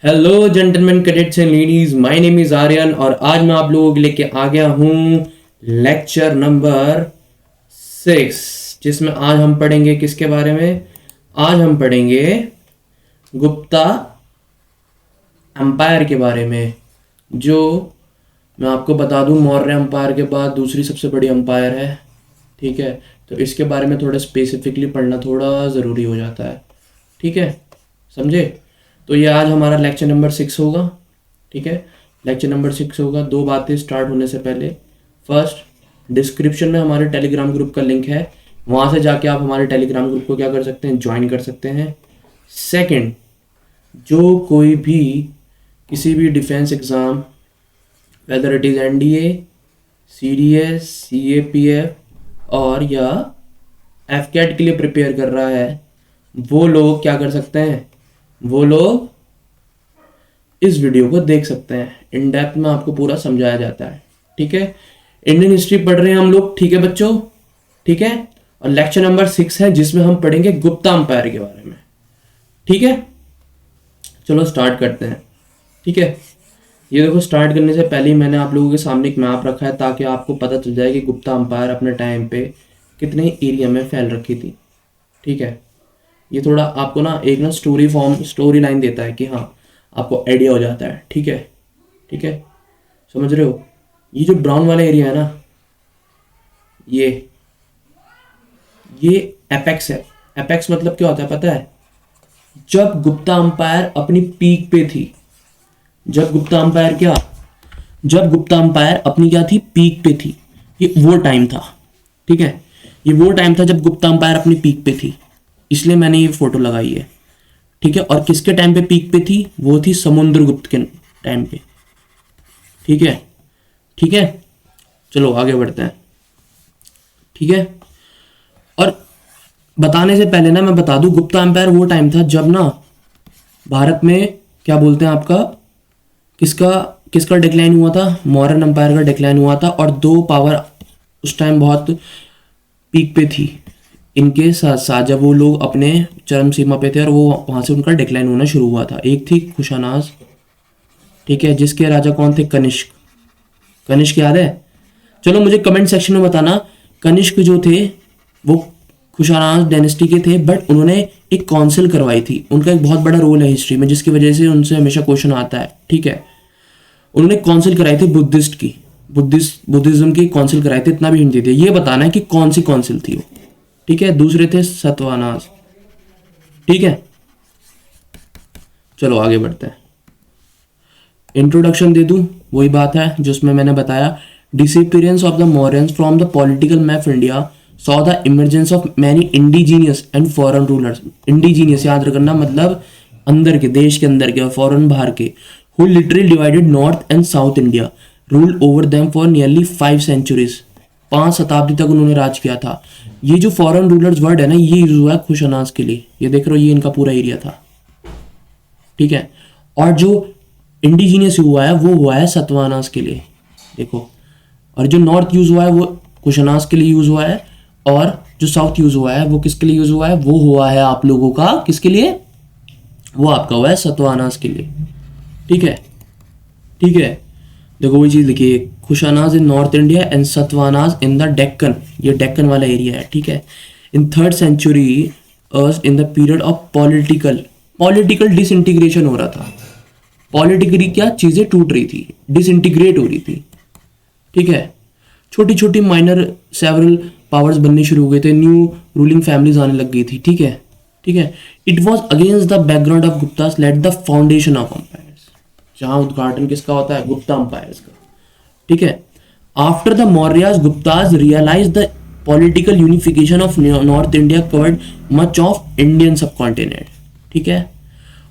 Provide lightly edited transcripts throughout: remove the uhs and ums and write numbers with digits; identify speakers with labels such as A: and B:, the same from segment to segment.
A: Hello gentleman cadets and ladies, my name is Aryan और आज मैं आप लोगों के लेके आ गया हूँ लेक्चर नंबर 6, जिसमें आज हम पढ़ेंगे किसके बारे में। आज हम पढ़ेंगे गुप्ता एम्पायर के बारे में, जो मैं आपको बता दूं मौर्य एम्पायर के बाद दूसरी सबसे बड़ी एम्पायर है। ठीक है, तो इसके बारे में थोड़ा स्पेसिफिकली पढ़ना थोड़ा ज़रूरी हो जाता है। ठीक है, समझे। तो ये आज हमारा लेक्चर नंबर 6 होगा। ठीक है, लेक्चर नंबर 6 होगा। दो बातें स्टार्ट होने से पहले, फर्स्ट, डिस्क्रिप्शन में हमारे टेलीग्राम ग्रुप का लिंक है, वहाँ से जाके आप हमारे टेलीग्राम ग्रुप को क्या कर सकते हैं, ज्वाइन कर सकते हैं। सेकंड, जो कोई भी किसी भी defence exam, whether it is NDA, CDS, CAPF और या एफकेट के लिए प्रिपेयर कर रहा है, वो लोग क्या कर सकते हैं, वो लोग इस वीडियो को देख सकते हैं। इन डेप्थ में आपको पूरा समझाया जाता है। ठीक है, इंडियन हिस्ट्री पढ़ रहे हैं हम लोग। ठीक है बच्चों, ठीक है। और लेक्चर नंबर 6 है, जिसमें हम पढ़ेंगे गुप्ता एम्पायर के बारे में। ठीक है, चलो स्टार्ट करते हैं। ठीक है, ये देखो, स्टार्ट करने से पहले ही मैंने आप लोगों के सामने एक मैप रखा है, ताकि आपको पता चल जाए कि गुप्ता एम्पायर अपने टाइम पे कितने एरिया में फैल रखी थी। ठीक है, ये थोड़ा आपको ना एक ना स्टोरी लाइन देता है कि हाँ, आपको आइडिया हो जाता है। ठीक है, ठीक है, समझ रहे हो। ये जो ब्राउन वाला एरिया है ना, ये एपेक्स है। एपेक्स मतलब क्या होता है पता है? जब गुप्ता एम्पायर अपनी पीक पे थी, जब गुप्ता एम्पायर अपनी क्या थी, पीक पे थी, ये वो टाइम था। ठीक है, ये वो टाइम था जब गुप्ता एम्पायर अपनी पीक पे थी, इसलिए मैंने ये फोटो लगाई है। ठीक है, और किसके टाइम पे पीक पे थी? वो थी समुद्रगुप्त के टाइम पे। ठीक है, ठीक है, चलो आगे बढ़ते हैं। ठीक है, और बताने से पहले ना मैं बता दूं, गुप्ता एम्पायर वो टाइम था जब ना भारत में क्या बोलते हैं आपका, किसका किसका डिक्लाइन हुआ था? मौर्यन एम्पायर का डिक्लाइन हुआ था, और दो पावर उस टाइम बहुत पीक पे थी। इनके साथ साथ जब वो लोग अपने चरम सीमा पे थे और वो वहाँ से उनका डिक्लाइन होना शुरू हुआ था। एक थी कुशानाज, ठीक है, जिसके राजा कौन थे? कनिष्क। कनिष्क याद है? चलो मुझे कमेंट सेक्शन में बताना, कनिष्क जो थे वो कुशानाज डायनेस्टी के थे, बट उन्होंने एक काउंसिल करवाई थी। उनका एक बहुत बड़ा रोल है हिस्ट्री में, जिसकी वजह से उनसे हमेशा क्वेश्चन आता है। ठीक है, उन्होंने काउंसिल कराई थी बुद्धिज्म की काउंसिल कराई थी। इतना भी हिंट दे दिया, ये बताना है कि कौन सी काउंसिल थी वो। ठीक है, दूसरे थे सतवानास। ठीक है, चलो आगे बढ़ते हैं। इंट्रोडक्शन दे दूं, वही बात है जिसमें मैंने बताया, disappearance of the Mauryans from the political map India saw the emergence of many indigenous and foreign rulers. Indigenous याद रखना, मतलब अंदर के, देश के अंदर के, और फॉरेन बाहर के, who literally divided north and south India, rule over them for nearly 5 centuries. 5 शताब्दी तक उन्होंने राज किया था। ये जो फॉरेन रूलर्स वर्ड है ना, ये यूज हुआ है खुशनाज के लिए। ये देख रहे हो, ये इनका पूरा एरिया था। ठीक है, और जो इंडिजीनियस हुआ है वो हुआ है सतवानास के लिए, देखो। और जो नॉर्थ यूज हुआ है वो कुशनाज के लिए यूज हुआ है, और जो साउथ यूज हुआ है वो किसके लिए यूज हुआ है? वो हुआ है आप लोगों का किसके लिए? वो आपका हुआ है सतवानास के लिए। ठीक है, ठीक है, देखो वही चीज लिखिए, Kushanas in north India and Satavahanas in the Deccan. ये डेक्कन वाला एरिया है। ठीक है, in 3rd century in the period of political disintegration हो रहा था। पॉलिटिकली क्या चीजें टूट रही थी, डिसइंटीग्रेट हो रही थी। ठीक है, छोटी छोटी माइनर सेवरल पावर्स बनने शुरू हो गए थे, न्यू रूलिंग फैमिलीज आने लग गई थी। ठीक है, ठीक है, it was against the background of Guptas let the foundation of empires, जहां उद्घाटन किसका होता है? गुप्ता एम्पायर्स का। ठीक है, after the Mauryas Guptas realize the political unification of north India covered much of Indian subcontinent. ठीक है,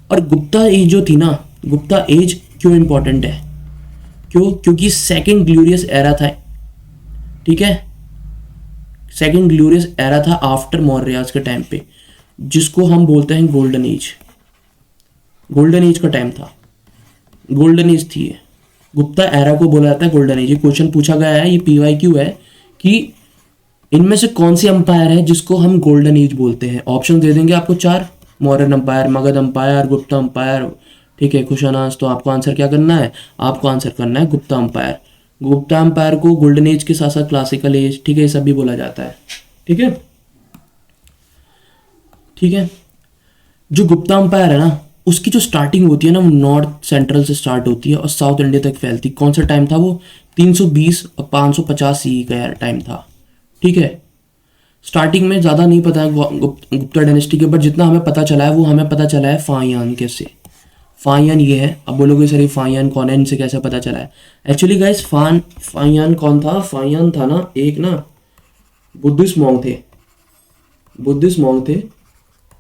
A: और गुप्ता एज जो थी ना, गुप्ता एज क्यों इंपॉर्टेंट है? क्यों? क्योंकि सेकेंड ग्लोरियस एरा था। ठीक है, सेकेंड ग्लोरियस एरा था आफ्टर मौर्यास के टाइम पे, जिसको हम बोलते हैं गोल्डन एज। गोल्डन एज का टाइम था, गोल्डन एज थी ये। गुप्ता एरा को बोला जाता है गोल्डन एज। ये क्वेश्चन पूछा गया है, ये PYQ है कि इनमें से कौन सी अंपायर है जिसको हम गोल्डन एज बोलते हैं। ऑप्शन दे देंगे आपको 4, Mauryan umpire, Magadh umpire, Gupta umpire, ठीक है खुशानाज, तो आपको आंसर क्या करना है, आपको आंसर करना है गुप्ता अम्पायर। गुप्ता अम्पायर को गोल्डन एज के साथ साथ क्लासिकल एज, ठीक है, ये सब भी बोला जाता है। ठीक है, ठीक है। जो गुप्ता अम्पायर है ना, उसकी जो स्टार्टिंग होती है ना, वो नॉर्थ सेंट्रल से स्टार्ट होती है और साउथ इंडिया तक फैलती। कौन सा टाइम था वो, 320 और 550 सी का यार टाइम था। ठीक है, स्टार्टिंग में ज़्यादा नहीं पता है गुप्ता डायनेस्टी के, बट जितना हमें पता चला है वो हमें पता चला है फाहियान के से। फाहियान ये है, अब बोलोगे सर ये फाहियान कौन है, इनसे कैसे पता चला है। एक्चुअली गाइस फाहियान कौन था, फाहियान था ना एक ना बुद्धिस्ट मॉन्क थे, बुद्धिस्ट मॉन्क थे।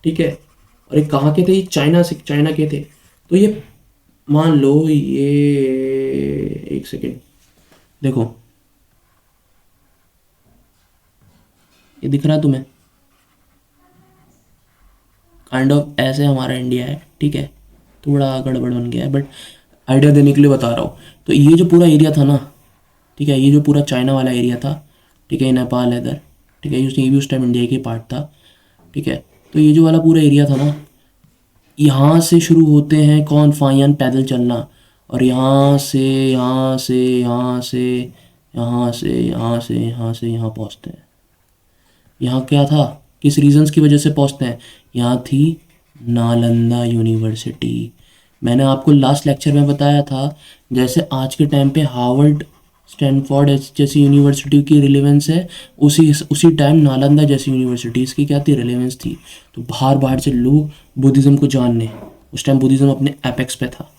A: ठीक है, और ये कहाँ के थे, ये चाइना के थे। तो ये मान लो ये, एक सेकेंड देखो, ये दिख रहा है तुम्हें, काइंड ऑफ ऐसे हमारा इंडिया है। ठीक है, थोड़ा गड़बड़ बन गया है बट आइडिया देने के लिए बता रहा हूँ। तो ये जो पूरा एरिया था ना, ठीक है, ये जो पूरा चाइना वाला एरिया था, ठीक है, ये नेपाल है इधर, ठीक है, ये भी उस टाइम इंडिया के पार्ट था। ठीक है, तो ये जो वाला पूरा एरिया था ना, यहाँ से शुरू होते हैं कौन, फाहियान पैदल चलना, और यहाँ से यहाँ से यहाँ से यहाँ से यहाँ से यहाँ से यहाँ पहुँचते हैं। यहाँ क्या था, किस रीजंस की वजह से पहुँचते हैं, यहाँ थी नालंदा यूनिवर्सिटी। मैंने आपको लास्ट लेक्चर में बताया था, जैसे आज के टाइम पे हार्वर्ड स्टैनफोर्ड जैसी यूनिवर्सिटी की रिलेवेंस है, उसी टाइम नालंदा जैसी यूनिवर्सिटीज़ की क्या थी, रिलेवेंस थी। तो बाहर बाहर से लोग बुद्धिज़्म को जानने, उस टाइम बुद्धिज़्म अपने एपेक्स पे था,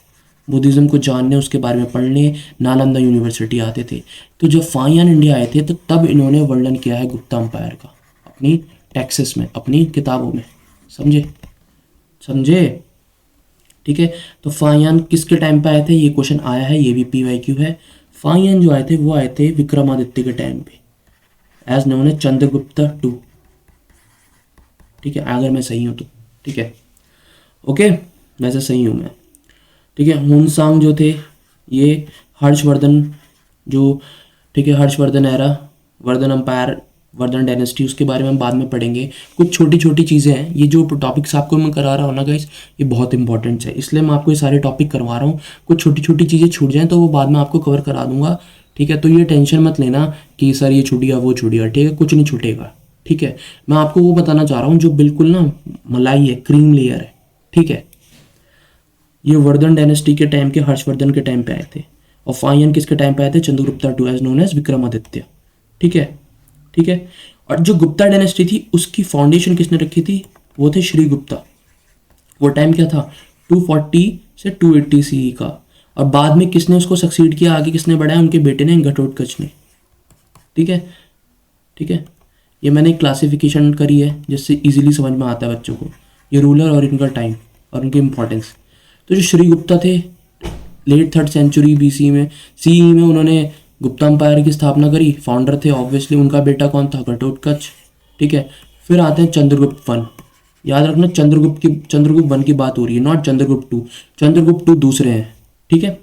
A: बुद्धिज़्म को जानने, उसके बारे में पढ़ने नालंदा यूनिवर्सिटी आते थे। तो जब फाहियान इंडिया आए थे तो तब इन्होंने वर्णन किया है गुप्ता अम्पायर का अपनी टेक्सेस में, अपनी किताबों में। समझे, समझे। ठीक है, तो फाहियान किसके टाइम पे आए थे, ये क्वेश्चन आया है, ये भी PYQ है। फाहियान जो आए थे वो आए थे विक्रमादित्य के टाइम पे, एज नोन है चंद्रगुप्ता टू। ठीक है, अगर मैं सही हूँ तो, ठीक है, ओके, वैसे सही हूँ मैं। ठीक है, हुनसांग जो थे ये हर्षवर्धन जो, ठीक है, Harshavardhana era, Vardhana empire, Vardhana dynasty, उसके बारे में हम बाद में पढ़ेंगे। कुछ छोटी छोटी चीज़ें हैं, ये जो टॉपिक्स आपको मैं करा रहा हूँ ना गाइस, ये बहुत इंपॉर्टेंट है, इसलिए मैं आपको ये सारे टॉपिक करवा रहा हूँ। कुछ छोटी छोटी चीज़ें छूट जाएँ तो वो बाद में आपको कवर करा दूंगा। ठीक है, तो ये टेंशन मत लेना कि सर ये छूट गया वो छूट गया, ठीक है, कुछ नहीं छूटेगा। ठीक है, मैं आपको वो बताना चाह रहा हूँ जो बिल्कुल ना मलाई है, क्रीम लेयर है। ठीक है, ये वर्धन डायनेस्टी के टाइम के, हर्षवर्धन के टाइम पे आए थे, और फाहियान किसके टाइम पे आए थे, Chandragupta two as known as Vikramaditya. ठीक है, ठीक है, और जो गुप्ता डायनेस्टी थी उसकी फाउंडेशन किसने रखी थी, वो थे श्री गुप्ता। वो टाइम क्या था, 240 से 280 CE का। और बाद में किसने उसको सक्सीड किया, आगे किसने बढ़ाया, उनके बेटे ने, घटोत्कच ने। ठीक है, ठीक है, ये मैंने क्लासिफिकेशन करी है जिससे इजीली समझ में आता है बच्चों को, ये रूलर और इनका टाइम और उनकी इंपॉर्टेंस। तो जो श्री गुप्ता थे, लेट 3rd सेंचुरी BC में, CE में उन्होंने गुप्ता अम्पायर की स्थापना करी, फाउंडर थे ऑब्वियसली। उनका बेटा कौन था, घटोत्कच। ठीक है, फिर आते हैं चंद्रगुप्त वन। याद रखना, चंद्रगुप्त वन की बात हो रही है, not Chandragupta two. Chandragupta two दूसरे हैं। ठीक है,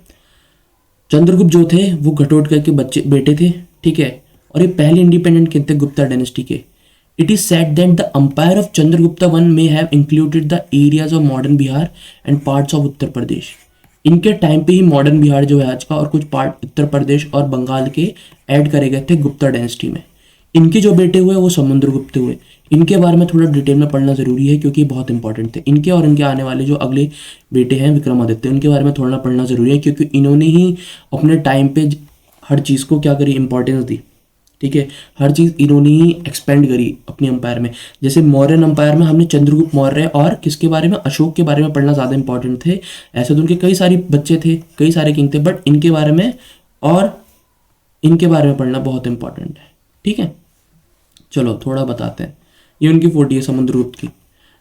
A: चंद्रगुप्त जो थे वो घटोत्कच के बेटे थे। ठीक है, और ये पहले इंडिपेंडेंट किंग थे गुप्ता डायनेस्टी के। It is said that the empire of Chandragupta one may have included the areas of modern Bihar and parts of Uttar Pradesh. इनके टाइम पे ही मॉडर्न बिहार जो है आज का, और कुछ पार्ट उत्तर प्रदेश और बंगाल के ऐड करे गए थे गुप्ता डायनेस्टी में। इनके जो बेटे हुए वो समुद्रगुप्त हुए। इनके बारे में थोड़ा डिटेल में पढ़ना जरूरी है क्योंकि बहुत इंपॉर्टेंट थे। इनके और इनके आने वाले जो अगले बेटे हैं विक्रमादित्य, उनके बारे में थोड़ा पढ़ना जरूरी है क्योंकि इन्होंने ही अपने टाइम पे हर चीज़ को क्या करी, इंपॉर्टेंस दी। ठीक है, हर चीज़ इन्होंने ही एक्सपेंड करी अपने अंपायर में। जैसे मौर्यन अंपायर में हमने चंद्रगुप्त मौर्य और किसके बारे में, अशोक के बारे में पढ़ना ज़्यादा इंपॉर्टेंट थे। ऐसे तो उनके कई सारे बच्चे थे, कई सारे किंग थे, बट इनके बारे में और इनके बारे में पढ़ना बहुत इंपॉर्टेंट है। ठीक है, चलो थोड़ा बताते हैं। ये उनकी 40 है समुद्रगुप्त की।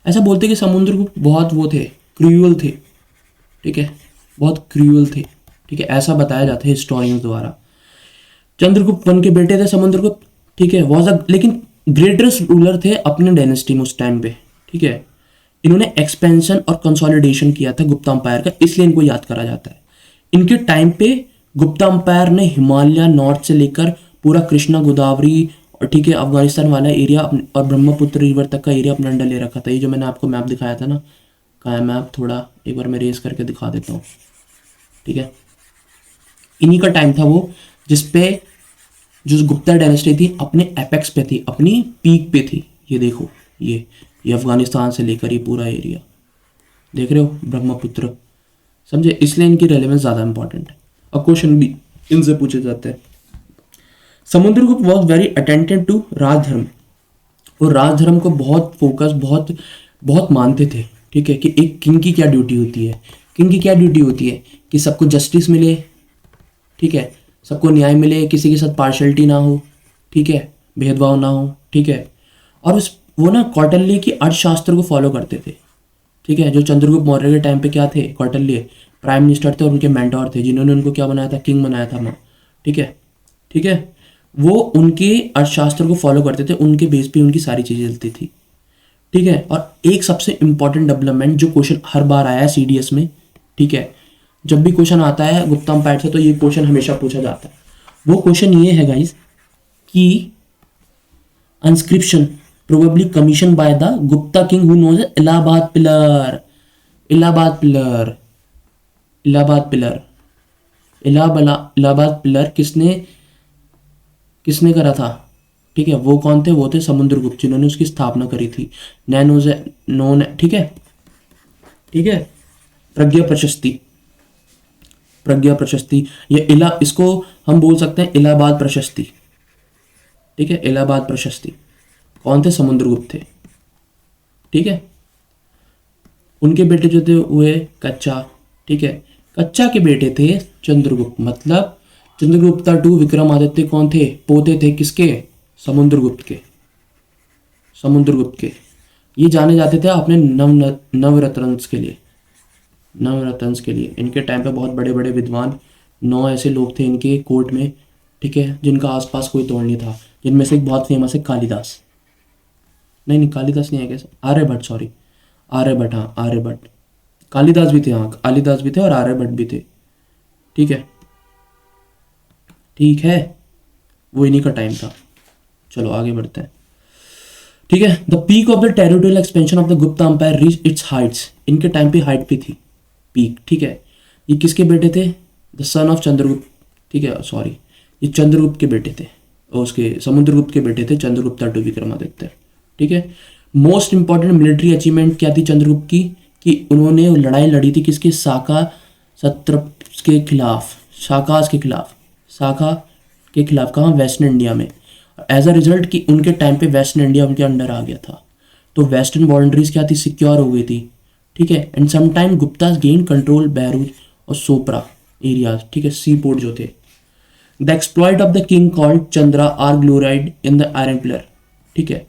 A: ऐसा बोलते कि समुद्रगुप्त बहुत वो थे, क्रूअल थे। ठीक है, बहुत क्रूअल थे। ठीक है, ऐसा बताया जाता है हिस्टोरियंस द्वारा। चंद्रगुप्त वन के बेटे थे समुद्रगुप्त। ठीक है, वॉज अ, लेकिन ग्रेटेस्ट रूलर थे अपने डायनेस्टी में उस टाइम पे। ठीक है, इन्होंने एक्सपेंशन और कंसोलिडेशन किया था गुप्ता अंपायर का, इसलिए इनको याद करा जाता है। इनके टाइम पे गुप्ता अंपायर ने हिमालय नॉर्थ से लेकर पूरा कृष्णा गोदावरी और ठीक है अफगानिस्तान वाला एरिया और ब्रह्मपुत्र रिवर तक का एरिया अपने अंडर ले रखा था। ये जो मैंने आपको मैप दिखाया था ना, कहाँ है मैप, थोड़ा एक बार मैं रेस करके दिखा देता हूँ। ठीक है, इन्हीं का टाइम था वो जिसपे जो गुप्ता डायनेस्टी थी अपने एपेक्स पे थी, अपनी पीक पे थी। ये देखो, ये अफगानिस्तान से लेकर ये पूरा एरिया देख रहे हो, ब्रह्मपुत्र, समझे, इसलिए इनकी रेलेवेंस ज़्यादा इंपॉर्टेंट है। अब क्वेश्चन भी इनसे पूछे जाते हैं। Samudragupta was very attentive to rajdharma, और राजधर्म को बहुत फोकस, बहुत बहुत मानते थे। ठीक है, कि एक किंग की क्या ड्यूटी होती है, किंग की क्या ड्यूटी होती है कि सबको जस्टिस मिले, ठीक है, सबको न्याय मिले, किसी के साथ पार्शलिटी ना हो, ठीक है, भेदभाव ना हो, ठीक है। और उस वो ना कौटिल्य की अर्थशास्त्र को फॉलो करते थे। ठीक है, जो चंद्रगुप्त मौर्य के टाइम पे क्या थे, कौटिल्य प्राइम मिनिस्टर थे और उनके मेंटोर थे, जिन्होंने उनको क्या बनाया था, किंग बनाया था माँ। ठीक है, ठीक है, वो उनके अर्थशास्त्र को फॉलो करते थे, उनके बेस पे उनकी सारी चीज़ें चलती थी। ठीक है, और एक सबसे इंपॉर्टेंट डेवलपमेंट जो क्वेश्चन हर बार आया है सीडीएस में, ठीक है, जब भी क्वेश्चन आता है गुप्ता एम्पायर से तो ये क्वेश्चन हमेशा पूछा जाता है। वो क्वेश्चन ये है गाइस कि inscription probably commissioned by the Gupta king who knows the Allahabad pillar, Allahabad pillar, Allahabad pillar, Allahabad pillar किसने किसने करा था। ठीक है, वो कौन थे, वो थे समुद्रगुप्त, जिन्होंने उसकी स्थापना करी थी। नैनोज नोन, ठीक है, ठीक है, प्रज्ञा प्रशस्ति, प्रज्ञा प्रशस्ति, ये इला, इसको हम बोल सकते हैं इलाहाबाद प्रशस्ति। ठीक है, इलाहाबाद प्रशस्ति कौन थे, समुद्रगुप्त थे। ठीक है, उनके बेटे जो थे हुए कच्चा। ठीक है, कच्चा के बेटे थे चंद्रगुप्त, मतलब चंद्रगुप्ता टू विक्रमादित्य कौन थे, पोते थे किसके, समुद्रगुप्त के, समुद्रगुप्त के। ये जाने जाते थे अपने नवरत्नस के लिए, नवरत्नस के लिए। इनके टाइम पे बहुत बड़े बड़े विद्वान, 9 ऐसे लोग थे इनके कोर्ट में, ठीक है, जिनका आसपास कोई तोड़ नहीं था, जिनमें से एक बहुत फेमस है कालिदास, नहीं कालिदास नहीं है, कैसे, आर्यभट्ट, सॉरी, आर्यभट्ट, हाँ आर्यभट्ट, कालिदास भी थे, हाँ कालिदास भी थे और आर्यभट्ट भी थे। ठीक है, ठीक है, वो इन्हीं का टाइम था। चलो आगे बढ़ते हैं। ठीक है, the peak of the territorial expansion of the Gupta empire reach its heights, इनके टाइम पे हाइट पे थी पीक। ठीक है, ये किसके बेटे थे, द सन ऑफ चंद्रगुप्त, ठीक है, सॉरी, ये चंद्रगुप्त के बेटे थे, और उसके समुद्रगुप्त के बेटे थे चंद्रगुप्ता टू विक्रमादित्य। ठीक है, मोस्ट इंपॉर्टेंट मिलिट्री अचीवमेंट क्या थी चंद्रगुप्त की, कि उन्होंने लड़ाई लड़ी थी किसके, शाका सत्रप के खिलाफ, शाकास के खिलाफ, शाखा के खिलाफ, कहाँ, वेस्टर्न इंडिया में। एज अ रिजल्ट कि उनके टाइम पे वेस्टर्न इंडिया उनके अंडर आ गया था, तो वेस्टर्न बाउंड्रीज क्या थी, सिक्योर हो गई थी। ठीक है, and some time Guptas gain control Bharuch और सोपरा एरियाज, ठीक है, सी पोर्ट जो थे। The exploit of the king called Chandra are glorified in the iron pillar. ठीक है,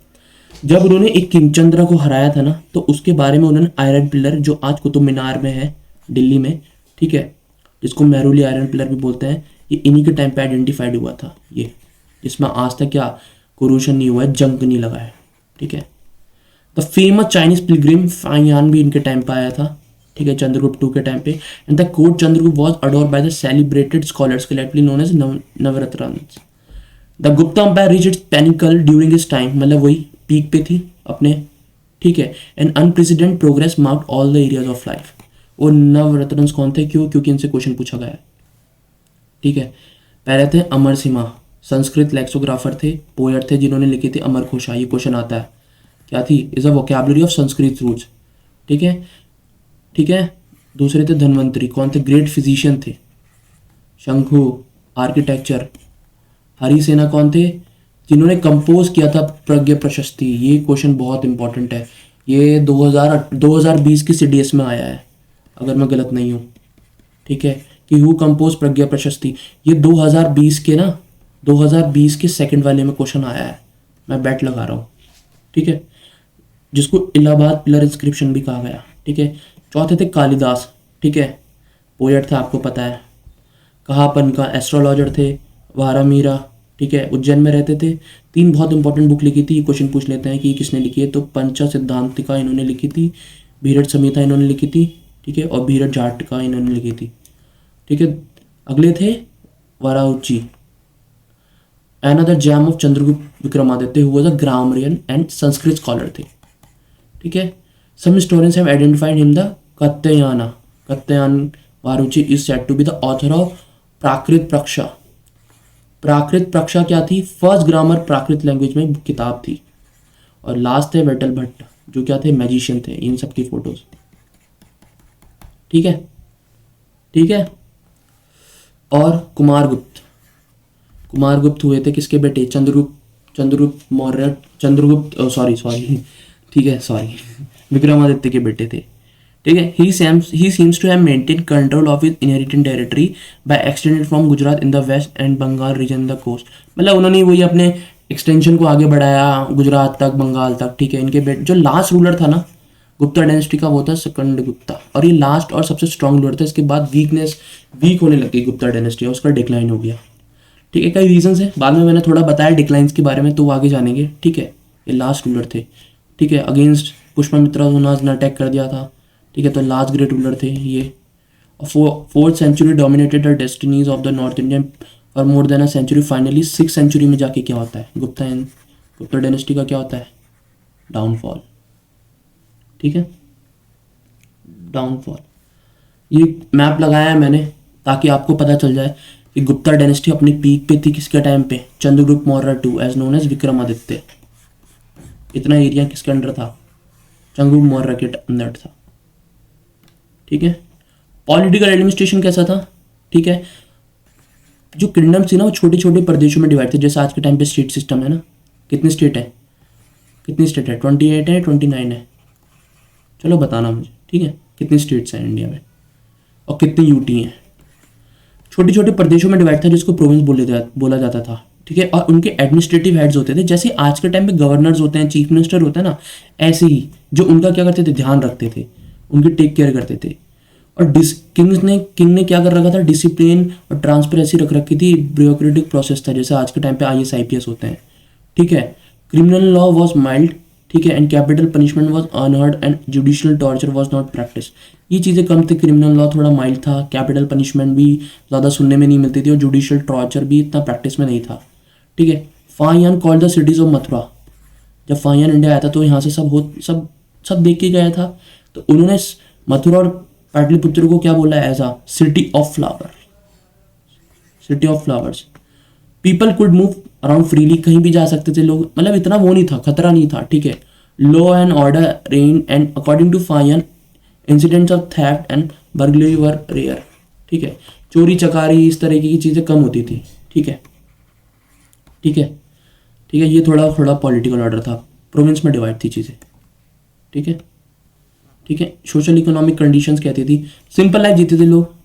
A: जब उन्होंने एक किंग चंद्रा को हराया था ना, तो उसके बारे में उन्होंने आयरन पिलर, जो आज कुतुब मीनार में है दिल्ली में, ठीक है, जिसको मेहरुली आयरन पिलर भी बोलते हैं, ये इन्हीं के टाइम पे आइडेंटिफाइड हुआ था ये, जिसमें आज तक क्या कोरूशन नहीं हुआ है, जंग नहीं लगा है। ठीक है, the famous Chinese pilgrim Fahien भी इनके टाइम पे आया था। ठीक है, चंद्रगुप्त टू के टाइम पे। And the court Chandragupta was adore by the celebrated scholars collectively known as Navratnas. The Gupta empire reach its pinnacle during this time, मतलब वही पीक पे थी अपने। ठीक है, and unprecedented progress marked all the areas of life. और नवरत्नस कौन थे, क्यों, क्योंकि इनसे क्वेश्चन पूछा गया है। ठीक है, पहले थे अमर सिम्हा, संस्कृत लेक्सोग्राफर थे, पोएट थे, जिन्होंने लिखी थी अमर घोषा। ये क्वेश्चन आता है, क्या थी, is a vocabulary of Sanskrit roots. ठीक है, ठीक है, दूसरे थे धन्वंतरी, कौन थे, ग्रेट फिजिशियन थे। शंखु, आर्किटेक्चर। हरिसेना कौन थे, जिन्होंने कंपोज किया था प्रज्ञा प्रशस्ति। ये क्वेश्चन बहुत इंपॉर्टेंट है, ये 2020 की सीडीएस में आया है अगर मैं गलत नहीं हूँ। ठीक है, कि हु कंपोज प्रज्ञा प्रशस्ति, ये 2020 के ना, 2020 के सेकंड वाले में क्वेश्चन आया है, मैं बैट लगा रहा हूँ। ठीक है, जिसको इलाहाबाद पिलर इंस्क्रिप्शन भी कहा गया। ठीक है, चौथे थे कालिदास। ठीक है, पोएट था, आपको पता है, कहापन का एस्ट्रोलॉजर थे, वारामीरा। ठीक है, उज्जैन में रहते थे। 3 बहुत इंपॉर्टेंट बुक लिखी थी, क्वेश्चन पूछ लेते हैं कि किसने लिखी है, तो पंचा सिद्धांतिका इन्होंने लिखी थी, भीरट संहिता इन्होंने लिखी थी। ठीक है, और भीरट जाटका इन्होंने लिखी थी। ठीक है, अगले थे Vararuchi, another gem of Chandragupta Vikramaditya who was a grammarian and Sanskrit scholar थे। ठीक है, some historians have identified him the Katyayana Katyayana Vararuchi is said to be the author of Prakrit Prakasha. Prakrit Prakasha क्या थी? फर्स्ट ग्रामर प्राकृत लैंग्वेज में किताब थी। और लास्ट थे विठल भट्ट, जो क्या थे? मैजिशियन थे। इन सब की फोटोज, ठीक है, ठीक है। और कुमारगुप्त, कुमारगुप्त हुए थे किसके बेटे? चंद्रगुप्त मौर्य, चंद्रगुप्त, सॉरी सॉरी, ठीक है, सॉरी, विक्रमादित्य के बेटे थे, ठीक है। He seems to have maintain control of his inherited territory by extended from Gujarat in the west and Bengal region in the coast. मतलब उन्होंने वही अपने एक्सटेंशन को आगे बढ़ाया गुजरात तक, बंगाल तक, ठीक है। इनके बेटे जो लास्ट रूलर था ना गुप्ता डायनेस्टी का, वो था सकंड गुप्ता, और ये लास्ट और सबसे स्ट्रॉन्ग रूलर था। इसके बाद वीक होने लगी गुप्ता डायनेस्टी, उसका डिक्लाइन हो गया, ठीक है। कई रीजंस है, बाद में मैंने थोड़ा बताया डिक्लाइंस के बारे में, तो वो आगे जानेंगे, ठीक है। ये लास्ट रूलर थे, ठीक है। अगेंस्ट पुष्पमित्रा सुनाज ने अटैक कर दिया था, ठीक है। तो लास्ट ग्रेट रूलर थे ये। Fourth century dominated the destinies of the north Indian और more than a century. Finally 6th century में जाके क्या होता है? गुप्ता डायनेस्टी का क्या होता है? डाउनफॉल, ठीक है, डाउनफॉल। ये मैप लगाया है मैंने ताकि आपको पता चल जाए कि गुप्ता डायनेस्टी अपनी पीक पे थी किसके टाइम पे? Chandragupta Maurya two as known as Vikramaditya. इतना एरिया किसके अंडर था? चंद्रगुप्त मौर्य के अंदर था, ठीक है। पॉलिटिकल एडमिनिस्ट्रेशन कैसा था? ठीक है, जो किंगडम्स थी ना वो छोटे छोटे प्रदेशों में डिवाइड थे। जैसे आज के टाइम पे स्टेट सिस्टम है ना, कितनी स्टेट है? कितनी स्टेट है? 28 है, 29 है? चलो बताना मुझे, ठीक है। कितनी स्टेट्स हैं इंडिया में और कितनी यूटी हैं? छोटे छोटे प्रदेशों में डिवाइड था, जिसको प्रोविंस बोला जाता था, ठीक है। और उनके एडमिनिस्ट्रेटिव हेड्स होते थे, जैसे आज के टाइम पे गवर्नर्स होते हैं, चीफ मिनिस्टर होते हैं ना, ऐसे ही जो उनका क्या करते थे? ध्यान रखते थे, उनकी टेक केयर करते थे। और किंग ने क्या कर रखा था? डिसिप्लिन और ट्रांसपेरेंसी रख रखी थी। ब्यूरोक्रेटिक प्रोसेस था, जैसे आज के टाइम पे IAS IPS होते हैं, ठीक है। क्रिमिनल लॉ वॉज माइल्ड, ठीक है, and capital punishment was unheard and judicial torture was not practice. ये चीज़ें कम थी। क्रिमिनल लॉ थोड़ा माइल्ड था, कैपिटल पनिशमेंट भी ज़्यादा सुनने में नहीं मिलती थी, और जुडिशियल टॉर्चर भी इतना प्रैक्टिस में नहीं था, ठीक है। Fahien called the cities of Mathura. जब फाहियान इंडिया आया था तो यहाँ से सब देख के गया था, तो उन्होंने मथुरा और पाटलिपुत्र को क्या बोला? As a city of flower, city of flowers. People could move around freely, कहीं भी जा सकते थे लोग, मतलब इतना वो नहीं था, खतरा नहीं था, ठीक है। Law and order reign and according to Fahien incidents of theft and burglary were rare, ठीक है। चोरी चकारी इस तरीके की चीज़ें कम होती थी, ठीक है, ठीक है, ठीक है। ये थोड़ा पॉलिटिकल ऑर्डर था, प्रोविंस में डिवाइड थी चीज़ें, ठीक है, ठीक है। सोशल इकोनॉमिक कंडीशंस कहती थी, सिंपल लाइफ जीते थे लोग।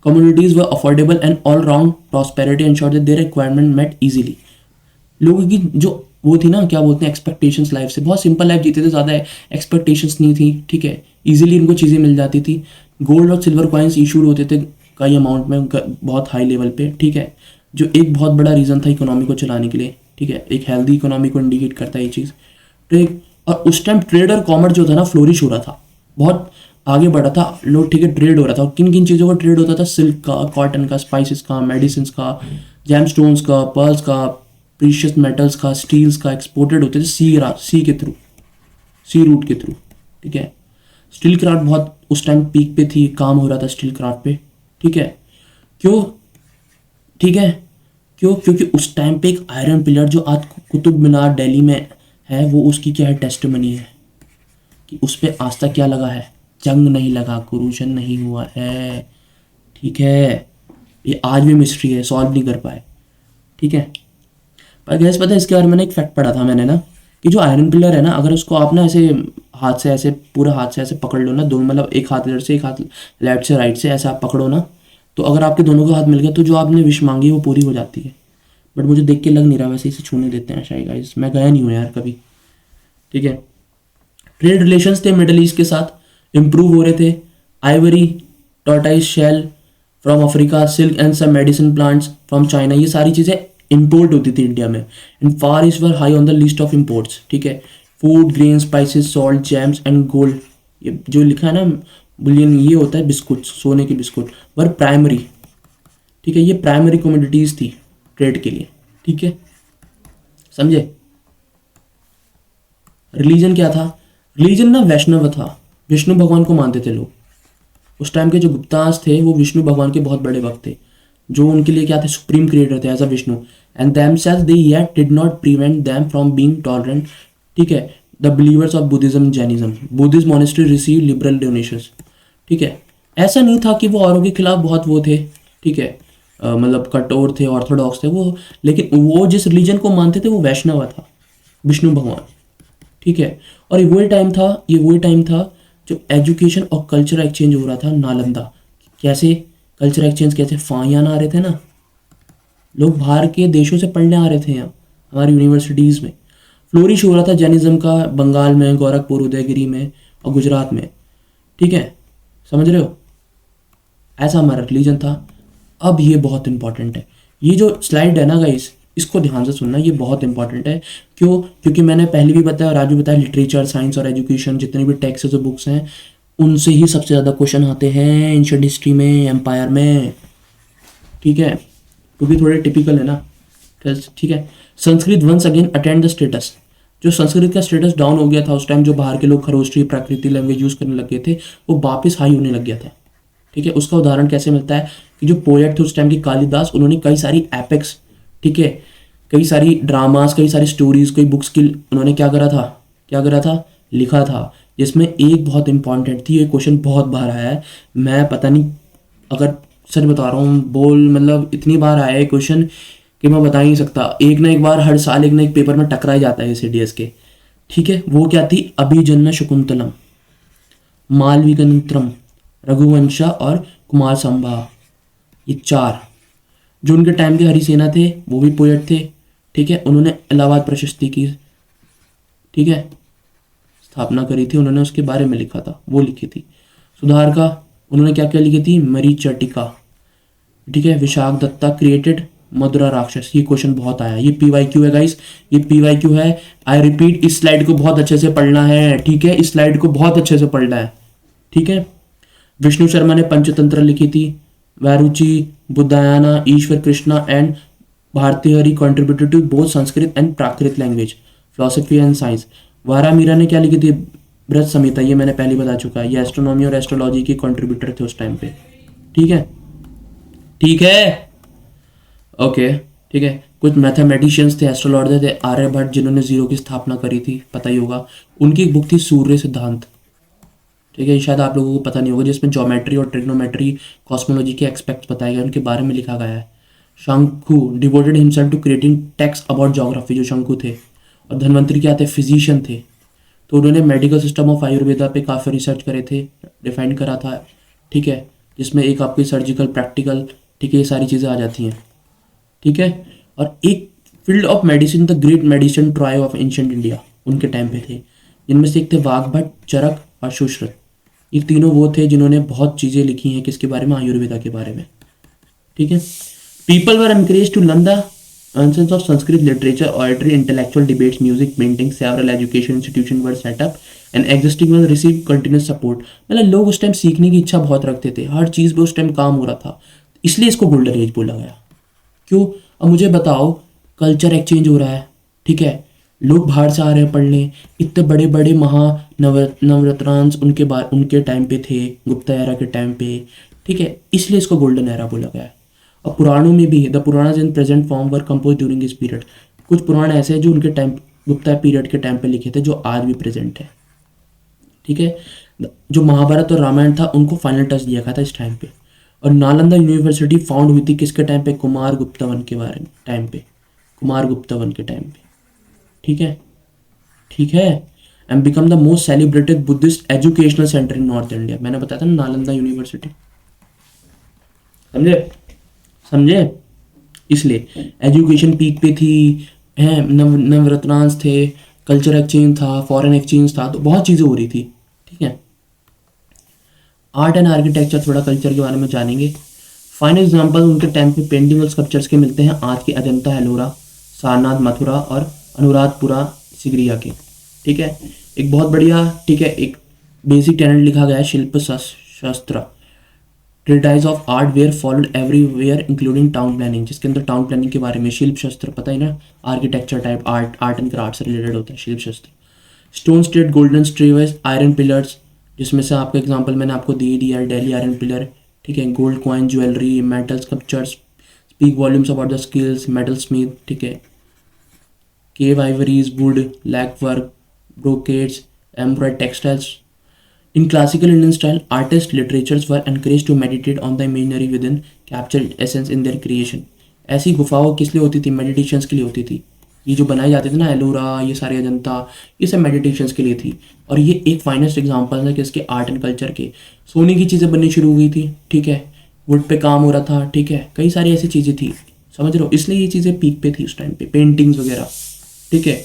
A: Communities were affordable and all round prosperity ensured that their requirement met easily. लोगों की जो वो थी ना, क्या बोलते हैं, एक्सपेक्टेशंस लाइफ से, बहुत सिंपल लाइफ जीते थे, ज़्यादा एक्सपेक्टेशंस नहीं थी, ठीक है। इजीली उनको चीज़ें मिल जाती थी। गोल्ड और सिल्वर कॉइन्स इशूड होते थे कई अमाउंट में, बहुत हाई लेवल पे, ठीक है, जो एक बहुत बड़ा रीज़न था इकोनॉमी को चलाने के लिए, ठीक है। एक हेल्दी इकोनॉमी को इंडिकेट करता है ये चीज़, ठीक। और उस टाइम ट्रेड और कॉमर्स जो था ना, फ्लोरिश हो रहा था, बहुत आगे बढ़ा था लोग, ठीक है। ट्रेड हो रहा था, और किन किन चीज़ों का ट्रेड होता था? सिल्क का, कॉटन का, स्पाइसेस का, मेडिसिन का, जैम स्टोन्स का, पर्ल्स का, प्रीशियस मेटल्स का, स्टील्स का एक्सपोर्टेड होते थे सी के थ्रू, सी रूट के थ्रू, ठीक है। स्टील क्राफ्ट बहुत उस टाइम पीक पे थी, काम हो रहा था स्टील क्राफ्ट पे, ठीक है। क्यों? ठीक है, क्यों? क्योंकि उस टाइम पे एक आयरन पिलर जो आज कुतुब मीनार दिल्ली में है, वो उसकी क्या है? टेस्टिमनी है कि उस पर आज तक क्या लगा है? जंग नहीं लगा, कुरूशन नहीं हुआ है, ठीक है। ये आज भी मिस्ट्री है, सॉल्व नहीं कर पाए, ठीक है। पर गैस पता है, इसके बारे में मैंने एक फैक्ट पढ़ा था मैंने ना, कि जो आयरन पिलर है ना, अगर उसको आप ना ऐसे हाथ से ऐसे पूरा हाथ से ऐसे पकड़ लो ना, दोनों, मतलब एक हाथ इधर से एक हाथ लेफ्ट से राइट से ऐसे आप पकड़ो ना, तो अगर आपके दोनों का हाथ मिल गया तो जो आपने विश मांगी वो पूरी हो जाती है। बट मुझे देख के लग नहीं रहा, वैसे इसे छूने देते हैं शायद गाइस, मैं गया नहीं हूँ यार कभी, ठीक है। ट्रेड रिलेशंस थे मिडल ईस्ट के साथ, इम्प्रूव हो रहे थे। Ivory, tortoise shell from Africa, silk and सब मेडिसिन प्लांट्स फ्रॉम चाइना, ये सारी चीज़ें इंपोर्ट होती थी इंडिया में। In far east were high on the list of imports, ठीक है। Food, grain, spices, salt, gems and gold, ये जो लिखा है ना बुलियन, ये होता है बिस्कुट, सोने के बिस्कुट, वर प्राइमरी, ठीक है। ये प्राइमरी कमोडिटीज थी ट्रेड के लिए, ठीक है, समझे। रिलीजन क्या था? रिलीजन ना वैष्णव था, विष्णु भगवान को मानते थे लोग। उस टाइम के जो गुप्तास थे वो विष्णु भगवान के बहुत बड़े भक्त थे, जो उनके लिए क्या थे, सुप्रीम क्रिएटर थे as a Vishnu. And themselves they yet did not prevent them from being tolerant। ठीक है, the believers of Buddhism Jainism, Buddhist monastery receive liberal donations. ठीक है, ऐसा नहीं था कि वो औरों के खिलाफ बहुत वो थे, ठीक है, मतलब कठोर थे, ऑर्थोडॉक्स थे वो, लेकिन वो जिस रिलीजन को मानते थे वो वैष्णव था, विष्णु भगवान। ठीक है, और ये वही टाइम था जो एजुकेशन और कल्चर एक्सचेंज हो रहा था नालंदा। कैसे कल्चर एक्सचेंज, कैसे फायान आ रहे थे ना, लोग बाहर के देशों से पढ़ने आ रहे थे यहाँ हमारी यूनिवर्सिटीज़ में। फ्लोरिश हो रहा था जैनिज्म का बंगाल में, गोरखपुर, उदयगिरी में और गुजरात में। ठीक है, समझ रहे हो, ऐसा हमारा रिलीजन था। अब ये बहुत इंपॉर्टेंट है, ये जो स्लाइड है ना गाइस, इसको ध्यान से सुनना, ये बहुत इंपॉर्टेंट है। क्यों? क्योंकि मैंने पहले भी बताया, राजू बताया, लिटरेचर, साइंस और एजुकेशन जितने भी टेक्स्ट और बुक्स हैं उनसे ही सबसे ज़्यादा क्वेश्चन आते हैं एंशिएंट हिस्ट्री में, एम्पायर में। ठीक है, क्योंकि थोड़े टिपिकल है ना। ठीक है, Sanskrit once again attend the status. जो संस्कृत का स्टेटस डाउन हो गया था उस टाइम, जो बाहर के लोग खरोष्टी प्राकृतिक लैंग्वेज यूज़ करने लग गए थे, वो वापस हाई होने लग गया था। ठीक है, उसका उदाहरण कैसे मिलता है कि जो पोएट थे उस टाइम की कालिदास, उन्होंने कई सारी एपिक्स, ठीक है, कई सारी ड्रामास, कई सारी स्टोरीज, कई बुक्स की उन्होंने क्या करा था, लिखा था, जिसमें एक बहुत इंपॉर्टेंट थी। ये क्वेश्चन बहुत बार आया है, मैं पता नहीं, अगर सच बता रहा हूँ, मतलब इतनी बार आया है क्वेश्चन कि मैं बता ही नहीं सकता। एक ना एक बार हर साल एक ना एक पेपर में टकरा ही जाता है CDS के। ठीक है, वो क्या थी, अभिजन्य शकुंतलम, मालविकतंत्रम, रघुवंशा और कुमार संभा। ये चार जो उनके टाइम के हरिसेना थे, वो भी पोएट थे। ठीक है, उन्होंने इलाहाबाद प्रशस्ति की, ठीक है, स्थापना करी थी, उन्होंने उसके बारे में लिखा था, वो लिखी थी। सुधार का उन्होंने क्या क्या लिखी थी, मरीचटिका। ठीक है, विशाख दत्ता क्रिएटेड मधुरा राक्षस। ये क्वेश्चन बहुत आया, ये PYQ है गाइस, ये PYQ है। आई रिपीट, इस स्लाइड को बहुत अच्छे से पढ़ना है। ठीक है, इस स्लाइड को बहुत अच्छे से पढ़ना है। ठीक है, विष्णु शर्मा ने पंचतंत्र लिखी थी, Vararuchi, Baudhayana, Ishwar Krishna and Bharti Hari contributed to both Sanskrit and Prakrit language, philosophy and science. Varahamihira ने क्या लिखी थी, ब्रज संहिता, ये मैंने पहले बता चुका है। ये एस्ट्रोनॉमी और एस्ट्रोलॉजी के कंट्रीब्यूटर थे उस टाइम पे। ठीक है, ठीक है, ओके, ठीक है। कुछ मैथमेटिशियंस थे, एस्ट्रोलॉजर थे, आर्यभट्ट, जिन्होंने जीरो की स्थापना करी थी, पता ही होगा। उनकी एक बुक थी सूर्य सिद्धांत। ठीक है, शायद आप लोगों को पता नहीं होगा, जिसमें ज्योमेट्री और ट्रिग्नोमेट्री, कॉस्मोलॉजी के एक्सपेक्ट्स बताए गए, उनके बारे में लिखा गया है। Shanku devoted himself to creating text about geography, जो शंकु थे। और धन्वंतरी क्या थे, फिजिशियन थे, तो उन्होंने मेडिकल सिस्टम ऑफ आयुर्वेदा पे काफ़ी रिसर्च करे थे, डिफाइन करा था। ठीक है, जिसमें एक आपकी सर्जिकल, प्रैक्टिकल, ठीक है, ये सारी चीज़ें आ जाती हैं। ठीक है, और एक field of medicine, the great medicine try of ancient India, उनके टाइम पे थे, जिनमें से एक थे वाघभट्ट, चरक और सुश्रुत। ये तीनों वो थे जिन्होंने बहुत चीज़ें लिखी हैं, किसके बारे में, आयुर्वेदा के बारे में। ठीक है, people were encourage to learn the essence of Sanskrit literature, auditory, intellectual debates, music, painting, several education institution were set up and existing were receive continuous support. मतलब लोग उस टाइम सीखने की इच्छा बहुत रखते थे, हर चीज़ पे उस टाइम काम हो रहा था, इसलिए इसको गोल्डन एज बोला गया। क्यों? अब मुझे बताओ, कल्चर एक्सचेंज हो रहा है, ठीक है, लोग बाहर से आ रहे हैं पढ़ने, इतने बड़े बड़े नवरत्नांश उनके टाइम पे थे, गुप्ता एरा के टाइम पे। ठीक है, इसलिए इसको गोल्डन एरा बोला गया है। और पुराणों में भी, the Puranas in present form were compose during this period. कुछ पुराण ऐसे हैं जो उनके टाइम, गुप्ता पीरियड के टाइम पे लिखे थे, जो आज भी प्रेजेंट है। ठीक है, जो महाभारत और रामायण था उनको फाइनल टच दिया गया था इस टाइम पे। और नालंदा यूनिवर्सिटी फाउंड हुई थी किसके टाइम पे, कुमार गुप्तवन के बारे में टाइम पे, कुमार गुप्तवन के टाइम पे। ठीक है, ठीक है, and become the most celebrated Buddhist educational centre in north India. मैंने बताया था ना, नालंदा यूनिवर्सिटी, समझे समझे। इसलिए एजुकेशन पीक पे थी, है, नवरत्नांश थे, कल्चर एक्सचेंज था, फॉरेन एक्सचेंज था, तो बहुत चीज़ें हो रही थी। ठीक है, आर्ट एंड आर्किटेक्चर, थोड़ा कल्चर के बारे में जानेंगे। फाइन एग्जाम्पल उनके टाइम पे पेंटिंग और स्कल्पचर्स के मिलते हैं आज के अजंता एलोरा, सारनाथ मथुरा और अनुराधपुरा सिगरिया के। ठीक है, एक बहुत बढ़िया, ठीक है, एक बेसिक टेनेट लिखा गया है, Shilpa Shastra, treatise of art were followed everywhere including town planning, जिसके अंदर टाउन प्लानिंग के बारे में, शिल्प शास्त्र पता है ना, architecture type, art and craft से रिलेटेड होता है Shilpa Shastra. Stone state golden स्ट्रीवेज आयरन पिलर्स, जिसमें से आपका एग्जांपल मैंने आपको दे दिया, दिल्ली आयरन पिलर, ठीक है। Gold coin jewellery, metal sculptures speak volumes about the skills, metal smith, ठीक है। Cave ivories, wood, lac work, brocades, embroidered textiles. In classical Indian style, artists, literatures were encouraged to meditate on the imaginary within, capture essence in their creation. ऐसी गुफाओं किस लिए होती थी? Meditations के लिए होती थी। ये जो बनाए जाते थे ना एलोरा, ये सारे अजंता, ये सब मेडिटेशंस के लिए थी। और ये एक फाइनेस्ट एग्जांपल है कि इसके आर्ट एंड कल्चर के। सोने की चीज़ें बननी शुरू हो गई थी, ठीक है। वुड पे काम हो रहा था, ठीक है। कई सारी ऐसी चीज़ें थी, समझ रहे हो, इसलिए ये चीज़ें पीक पे थी उस टाइम पे, पेंटिंग्स वगैरह, ठीक है।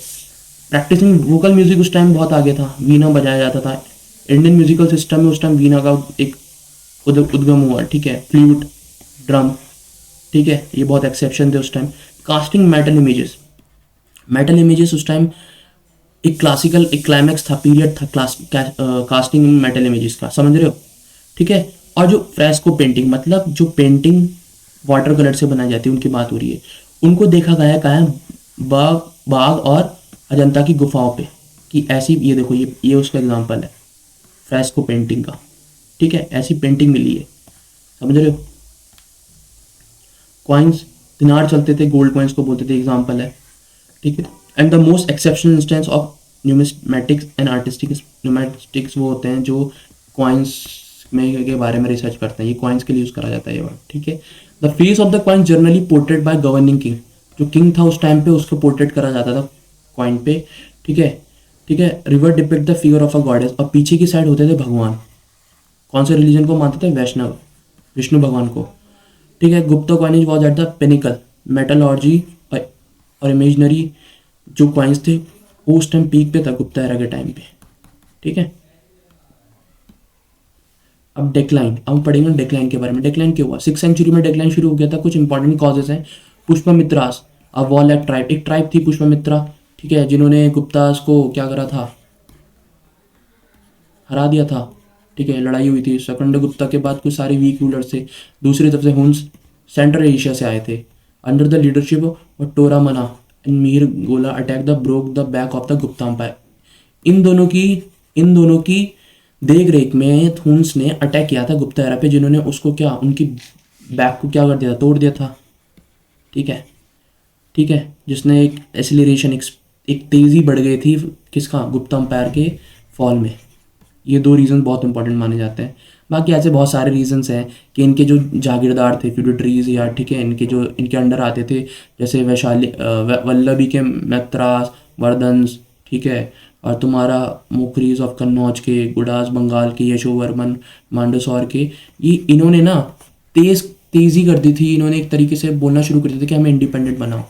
A: प्रैक्टिसिंग वोकल म्यूजिक उस टाइम बहुत आगे था, वीणा बजाया जाता था। इंडियन म्यूजिकल सिस्टम में उस टाइम वीणा का एक उद्गम हुआ, ठीक है। फ्लूट, ड्रम, ठीक है, ये बहुत एक्सेप्शन थे उस time. Casting metal images, metal images उस टाइम एक क्लासिकल एक क्लाइमैक्स था, पीरियड था कास्टिंग मेटल इमेजेस का, समझ रहे हो, ठीक है। और जो फ्रेस्को पेंटिंग, मतलब जो पेंटिंग वाटर कलर से बनाई जाती है, उनकी बात हो रही है। उनको देखा गया है बाग और अजंता की गुफाओं पे कि ऐसी, ये देखो, ये उसका एग्जांपल है फ्रेस्को पेंटिंग का, ठीक है। ऐसी पेंटिंग मिली है, समझ रहे हो। कॉइन्स, दिनार चलते थे, गोल्ड कॉइन्स को बोलते थे, एग्जांपल है, ठीक है। And the most exceptional instance of numismatics and artistics, numismatics वो होते हैं जो कॉइन्स में के बारे में रिसर्च करते हैं, ये कॉइन्स के लिए यूज करा जाता है ये वर्ड, ठीक है। The face of the coin generally portrait by governing king, जो किंग था उस टाइम पे उसको पोर्ट्रेट करा जाता था कॉइन पे, ठीक है, ठीक है। River depict the figure of a goddess, और पीछे की साइड होते थे भगवान। कौन से रिलीजन को मानते थे? वैष्णव, विष्णु भगवान को, ठीक है। Gupta coinage was at the pinnacle, metallurgy और इमेजनरी जो कॉइन्स थे वो उस टाइम पीक पे था, गुप्ता एरा के टाइम पे, ठीक है। अब डेक्लाइन, अब पढ़ेंगे डेक्लाइन के बारे में। डेक्लाइन क्यों हुआ? 6th सेंचुरी में डेक्लाइन शुरू हो गया था। कुछ इंपॉर्टेंट कॉजेज हैं। पुष्पमित्रास, अब वॉलैक ट्राइब, एक ट्राइब थी पुष्पमित्रा, ठीक है, जिन्होंने गुप्तास को क्या करा था? हरा दिया था, ठीक है। लड़ाई हुई थी सकंड गुप्ता के बाद, कुछ सारे वीक रूलर्स थे। दूसरी तरफ से हुन्स सेंट्रल एशिया से आए थे under the leadership of Toramana and Mihirakula attack the broke the back of the Gupta empire. इन दोनों की देख रेख में हुन्स ने अटैक किया था गुप्ता एरा पे, जिन्होंने उसको क्या, उनकी बैक को क्या कर दिया था? तोड़ दिया था, ठीक है, ठीक है। जिसने एक एसिलरेशन, एक तेज़ी बढ़ गई थी किसका? गुप्ता एम्पायर के फॉल में। ये 2 रीज़न बहुत इंपॉर्टेंट माने जाते हैं। बाकी ऐसे बहुत सारे रीजंस हैं कि इनके जो जागीरदार थे फ्यूडेटरीज, या ठीक है, इनके जो इनके अंडर आते थे, जैसे वैशाली वल्लभी के मैत्रास, वर्धन्स, ठीक है, और तुम्हारा मुखरीज ऑफ कन्नौज के, गुडास बंगाल के, यशोवर्मन मांडसौर के, ये इन्होंने ना तेज़ी कर दी थी। इन्होंने एक तरीके से बोलना शुरू कर दिया था कि हमें इंडिपेंडेंट बनाओ,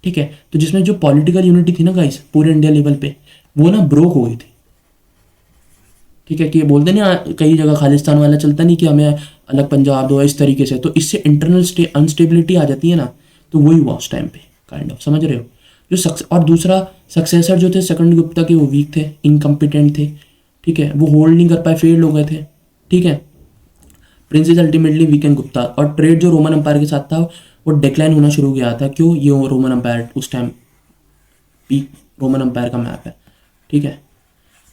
A: ठीक है। तो जिसमें जो पॉलिटिकल यूनिटी थी ना गाइस पूरे इंडिया लेवल पे, वो ना ब्रोक हो गई थी, ठीक है। कि बोलते नहीं कई जगह खालिस्तान वाला चलता नहीं कि हमें अलग पंजाब दो, इस तरीके से, तो इससे इंटरनल अनस्टेबिलिटी आ जाती है ना, तो वही हुआ उस टाइम पे, काइंड ऑफ, समझ रहे हो। जो और दूसरा सक्सेसर जो थे सेकंड गुप्ता के, वो वीक थे, इनकम्पिटेंट थे, ठीक है, वो होल्ड नहीं कर पाए, फेल हो गए थे, ठीक है। Princess ultimately weekend Gupta. और ट्रेड जो रोमन एम्पायर के साथ था वो डिक्लाइन होना शुरू हो गया था। क्यों? ये रोमन एम्पायर उस टाइम पीक रोमन एम्पायर का मैप है, ठीक है।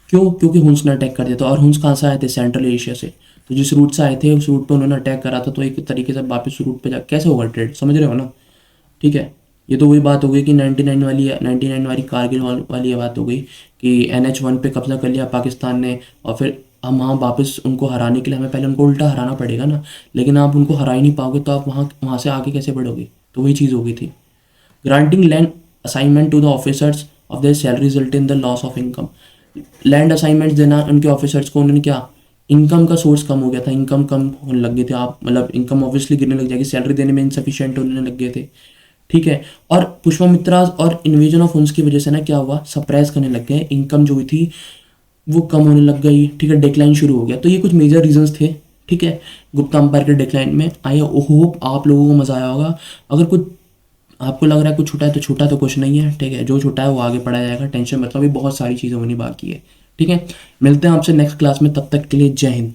A: क्यों? क्योंकि हुन्स ने अटैक कर दिया था। और हुन्स कहाँ से आए थे? सेंट्रल एशिया से। तो जिस रूट से आए थे उस रूट पे उन्होंने अटैक करा था, तो एक तरीके से वापस रूट पे जा कैसे होगा ट्रेड, समझ रहे हो ना, ठीक है। ये तो वही बात हो गई कि 99 वाली कारगिल वाली ये बात हो गई कि NH1 पे कब्जा कर लिया पाकिस्तान ने, और फिर हम वहाँ वापस उनको हराने के लिए हमें पहले उनको उल्टा हराना पड़ेगा ना, लेकिन आप उनको हरा ही नहीं पाओगे तो आप वहाँ से आगे कैसे बढ़ोगे। तो वही चीज़ हो गई थी। Granting land assignment to the officers of their salary result in the loss of income. Land assignments देना उनके ऑफिसर्स को, उन्होंने क्या, इनकम का सोर्स कम हो गया था, इनकम कम होने लग गए थे, आप मतलब इनकम ऑब्वियसली गिरने लग जाएगी, सैलरी देने में इनसफिशिएंट होने लग गए थे, ठीक है। और पुष्पमित्रास और इन्वेजन ऑफ हुन्स की वजह से ना क्या हुआ, सप्रेस करने लग गए, इनकम जो हुई थी वो कम होने लग गई, ठीक है, डिक्लाइन शुरू हो गया। तो ये कुछ मेजर रीजंस थे, ठीक है, गुप्ता एम्पायर के डिक्लाइन में। आई होप आप लोगों को मज़ा आया होगा। अगर कुछ आपको लग रहा है कुछ छूटा है तो छूटा तो कुछ नहीं है, ठीक है, जो छूटा है वो आगे पढ़ाया जाएगा, टेंशन मतलब, ये बहुत सारी चीज़ें होनी बाकी है, ठीक है। मिलते हैं आपसे नेक्स्ट क्लास में, तब तक के लिए जय हिंद।